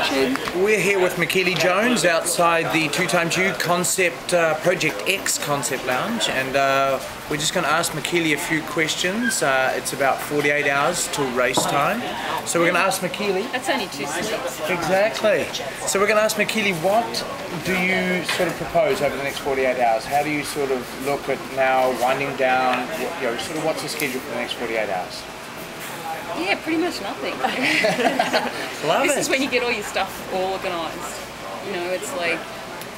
Richard. We're here with Michellie Jones outside the 2XU Concept Project X Concept Lounge, and we're just going to ask Michellie a few questions. It's about 48 hours till race time, so we're going to ask Michellie. That's only 2 sleeps. Exactly. So we're going to ask Michellie, what do you sort of propose over the next 48 hours? How do you sort of look at now winding down? Sort of what's the schedule for the next 48 hours? Yeah, pretty much nothing. This is when you get all your stuff all organised. You know, it's like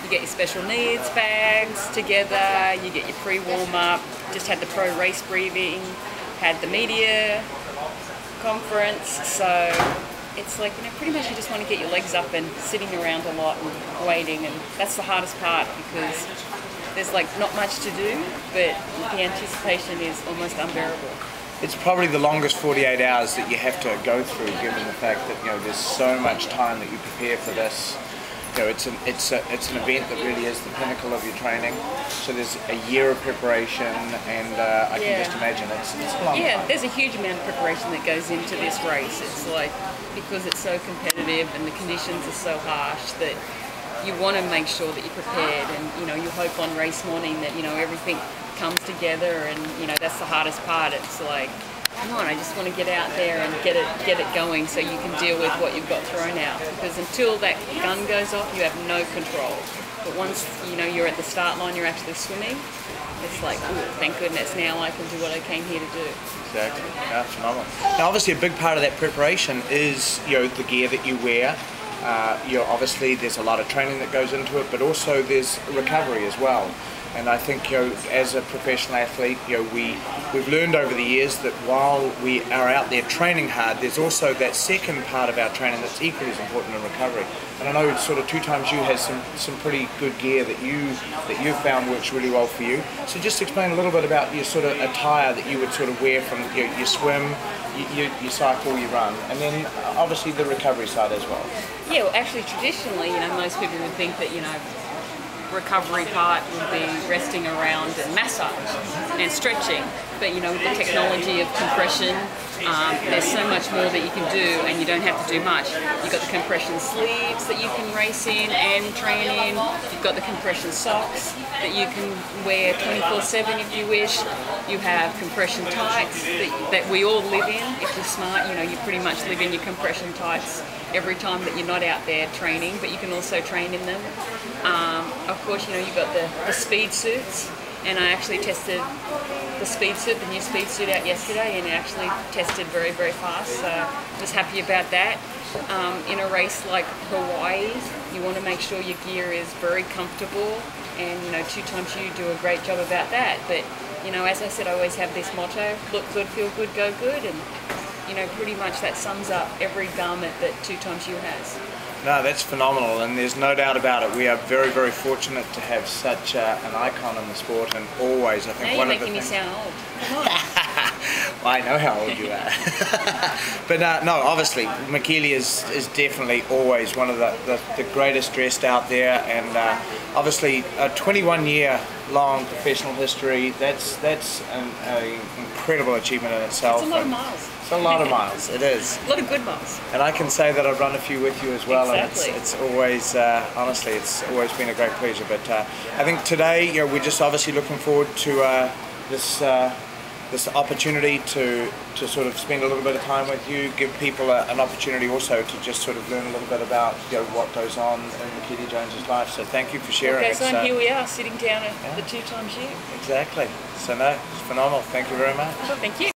you get your special needs bags together, you get your pre-warm-up, just had the pro race briefing, had the media conference, so it's like, you know, pretty much you just want to get your legs up and sitting around a lot and waiting, and that's the hardest part because there's like not much to do, but the anticipation is almost unbearable. It's probably the longest 48 hours that you have to go through, given the fact that there's so much time that you prepare for this. It's an event that really is the pinnacle of your training. So there's a year of preparation, and I can just imagine it's a long time. There's a huge amount of preparation that goes into this race. It's like, because it's so competitive and the conditions are so harsh, that you want to make sure that you're prepared, and you hope on race morning that everything comes together, and that's the hardest part. It's like, come on, I just want to get out there and get it going so you can deal with what you've got thrown out, because until that gun goes off you have no control. But once you're at the start line, you're actually swimming, it's like, ooh, thank goodness, now I can do what I came here to do. Exactly. That's phenomenal. Now obviously a big part of that preparation is the gear that you wear. Obviously there's a lot of training that goes into it, but also there's recovery as well. And I think as a professional athlete, we've learned over the years that while we are out there training hard, there's also that second part of our training that's equally as important in recovery. And I know sort of 2XU has some pretty good gear that you've found works really well for you. So just explain a little bit about your sort of attire that you would sort of wear from your swim, you cycle, you run, and then obviously the recovery side as well. Yeah, well actually traditionally, most people would think that, recovery part would be resting around and massage and stretching, but with the technology of compression, there's so much more that you can do, and you don't have to do much. You've got the compression sleeves that you can race in and train in. You've got the compression socks that you can wear 24/7 if you wish. You have compression tights that we all live in. If you're smart, you pretty much live in your compression tights every time that you're not out there training, but you can also train in them. Of course, you've got the speed suits, and I actually tested the speed suit, the new speed suit out yesterday, and it actually tested very, very fast, so I was happy about that. In a race like Hawaii, you want to make sure your gear is very comfortable, and 2XU do a great job about that. But as I said, I always have this motto: look good, feel good, go good, and pretty much that sums up every garment that 2XU has. No, that's phenomenal, and there's no doubt about it. We are very, very fortunate to have such an icon in the sport, and always, I think, now one of you're the making me sound old. Come on. Well, I know how old you are. But no, obviously, Michellie is definitely always one of the greatest dressed out there, and obviously a 21-year-long professional history. That's an incredible achievement in itself. It's a lot of miles. It's a lot of miles, it is. A lot of good miles. And I can say that I've run a few with you as well, exactly. And it's always, honestly, it's always been a great pleasure. But I think today, we're just obviously looking forward to this opportunity to sort of spend a little bit of time with you, give people an opportunity also to just sort of learn a little bit about what goes on in Michellie Jones's life. So thank you for sharing. Okay, so here we are sitting down at the 2XU. Exactly. So no, it's phenomenal. Thank you very much. Well, thank you.